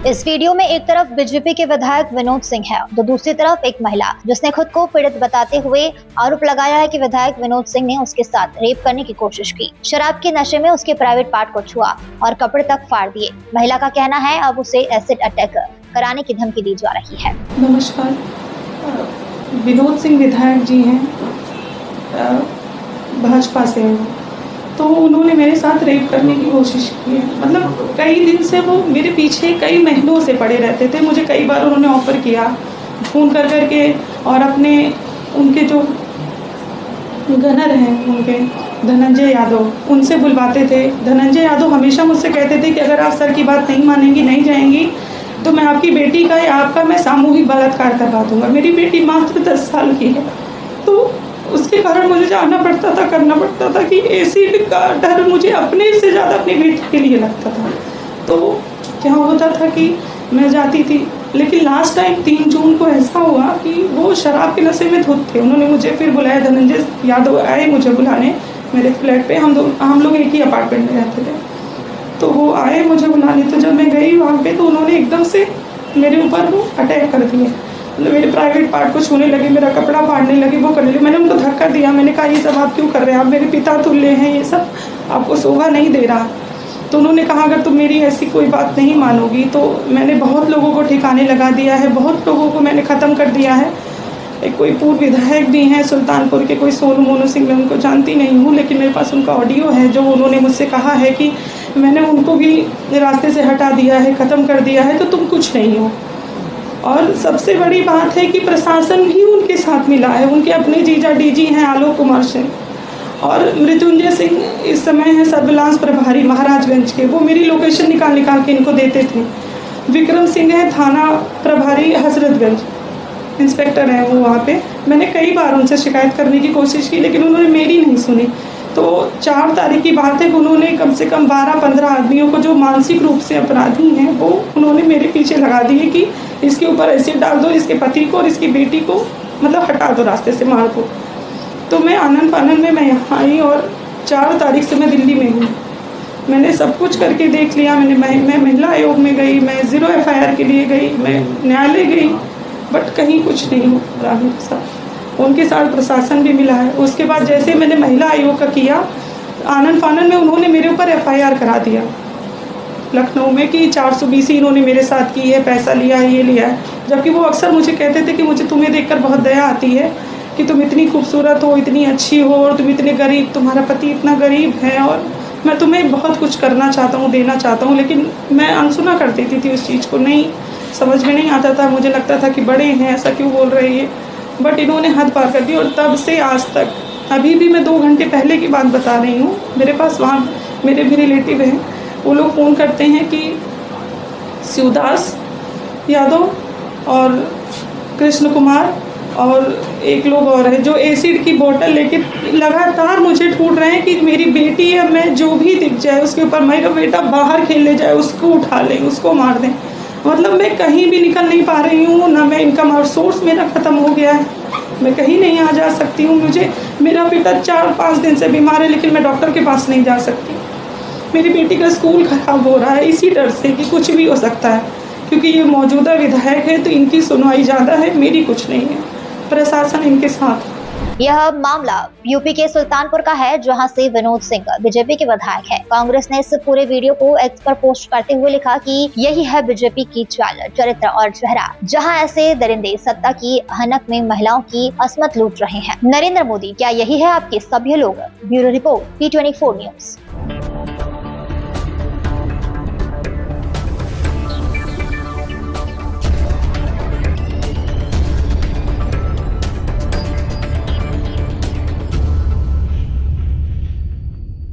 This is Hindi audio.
इस वीडियो में एक तरफ बीजेपी के विधायक विनोद सिंह है तो दूसरी तरफ एक महिला जिसने खुद को पीड़ित बताते हुए आरोप लगाया है कि विधायक विनोद सिंह ने उसके साथ रेप करने की कोशिश की, शराब के नशे में उसके प्राइवेट पार्ट को छुआ और कपड़े तक फाड़ दिए। महिला का कहना है अब उसे एसिड अटैक कराने की धमकी दी जा रही है। नमस्कार, विनोद सिंह विधायक जी हैं, भाजपा से हैं, तो उन्होंने मेरे साथ रेप करने की कोशिश की है। मतलब कई दिन से वो मेरे पीछे कई महीनों से पड़े रहते थे। मुझे कई बार उन्होंने ऑफ़र किया फ़ोन कर के, और अपने उनके जो गनर हैं उनके धनंजय यादव, उनसे बुलवाते थे। धनंजय यादव हमेशा मुझसे कहते थे कि अगर आप सर की बात नहीं मानेंगी, नहीं जाएंगी, तो मैं आपकी बेटी का या आपका मैं सामूहिक बलात्कार करवा दूँगा। मेरी बेटी मात्र 10 साल की है, तो उसके कारण मुझे जाना पड़ता था, करना पड़ता था कि एसिड का डर मुझे अपने से ज़्यादा अपनी बेटी के लिए लगता था। तो क्या होता था कि मैं जाती थी, लेकिन लास्ट टाइम 3 जून को ऐसा हुआ कि वो शराब के नशे में धुत थे। उन्होंने मुझे फिर बुलाया, धनंजय यादव आए मुझे बुलाने मेरे फ्लैट पे। हम लोग एक ही अपार्टमेंट में रहते थे, तो वो आए मुझे बुलाने। तो जब मैं गई वहाँ पे, तो उन्होंने एकदम से मेरे ऊपर वो अटैक कर दिए। मतलब मेरे प्राइवेट पार्ट को छूने लगे, मेरा कपड़ा फाड़ने लगे, वो करने लगे। मैंने उनको धक्का दिया, मैंने कहा ये सब आप क्यों कर रहे हैं, आप मेरे पिता तुल्य हैं, ये सब आपको शोभा नहीं दे रहा। तो उन्होंने कहा अगर तुम मेरी ऐसी कोई बात नहीं मानोगी तो मैंने बहुत लोगों को ठिकाने लगा दिया है, बहुत लोगों को मैंने ख़त्म कर दिया है। एक कोई पूर्व विधायक भी हैं सुल्तानपुर के, कोई सोनू मोनू सिंह, मैं उनको जानती नहीं हूँ, लेकिन मेरे पास उनका ऑडियो है जो उन्होंने मुझसे कहा है कि मैंने उनको भी रास्ते से हटा दिया है, ख़त्म कर दिया है, तो तुम कुछ नहीं हो। और सबसे बड़ी बात है कि प्रशासन भी उनके साथ मिला है। उनके अपने जीजा डीजी हैं आलोक कुमार सिंह, और मृत्युंजय सिंह इस समय है सर्विलांस प्रभारी महाराजगंज के, वो मेरी लोकेशन निकाल के इनको देते थे। विक्रम सिंह है थाना प्रभारी हजरतगंज, इंस्पेक्टर हैं वो वहाँ पे। मैंने कई बार उनसे शिकायत करने की कोशिश की, लेकिन उन्होंने मेरी नहीं सुनी। तो 4 तारीख की बात है कि उन्होंने कम से कम 12-15 आदमियों को जो मानसिक रूप से अपराधी हैं वो उन्होंने मेरे पीछे लगा दिए कि इसके ऊपर एसिड डाल दो, इसके पति को और इसकी बेटी को मतलब हटा दो, रास्ते से मार दो। तो मैं आनन फानन में मैं यहाँ आई, और 4 तारीख से मैं दिल्ली में हूँ। मैंने सब कुछ करके देख लिया। मैं महिला आयोग में गई, मैं 0 FIR के लिए गई, मैं न्यायालय गई, बट कहीं कुछ नहीं हो रहा मेरे साथ। उनके साथ प्रशासन भी मिला है। उसके बाद जैसे मैंने महिला आयोग का किया, आनन फानन में उन्होंने मेरे ऊपर FIR करा दिया लखनऊ में कि 420 इन्होंने मेरे साथ की है, पैसा लिया है, ये लिया है। जबकि वो अक्सर मुझे कहते थे कि मुझे तुम्हें देखकर बहुत दया आती है कि तुम इतनी खूबसूरत हो, इतनी अच्छी हो, और तुम इतने गरीब, तुम्हारा पति इतना गरीब है, और मैं तुम्हें बहुत कुछ करना चाहता हूँ, देना चाहता हूँ। लेकिन मैं अनसुना कर देती थी उस चीज़ को, नहीं समझ में नहीं आता था। मुझे लगता था कि बड़े हैं, ऐसा क्यों बोल रही है, बट इन्होंने हद पार कर दी। और तब से आज तक, अभी भी मैं 2 घंटे पहले की बात बता रही हूँ, मेरे पास वहाँ मेरे भी रिलेटिव हैं, वो लोग फ़ोन करते हैं कि शिवदास यादव और कृष्ण कुमार और एक लोग और है जो एसिड की बोतल लेके लगातार मुझे ढूंढ रहे हैं कि मेरी बेटी है, मैं जो भी दिख जाए उसके ऊपर, मेरा बेटा बाहर खेलने जाए उसको उठा लें, उसको मार दें। मतलब मैं कहीं भी निकल नहीं पा रही हूँ, ना मैं इनकम और सोर्स मेरा ख़त्म हो गया है, मैं कहीं नहीं आ जा सकती हूँ। मेरा बेटा 4-5 दिन से बीमार है, लेकिन मैं डॉक्टर के पास नहीं जा सकती। मेरी बेटी का स्कूल ख़राब हो रहा है इसी डर से कि कुछ भी हो सकता है, क्योंकि ये मौजूदा विधायक है तो इनकी सुनवाई ज़्यादा है, मेरी कुछ नहीं है। प्रशासन इनके साथ। यह मामला यूपी के सुल्तानपुर का है, जहां से विनोद सिंह बीजेपी के विधायक है। कांग्रेस ने इस पूरे वीडियो को एक्स पर पोस्ट करते हुए लिखा कि यही है बीजेपी की चाल, चरित्र और चेहरा, जहां ऐसे दरिंदे सत्ता की हनक में महिलाओं की असमत लूट रहे हैं। नरेंद्र मोदी, क्या यही है आपके सभ्य लोग? Bureau report, P24 news.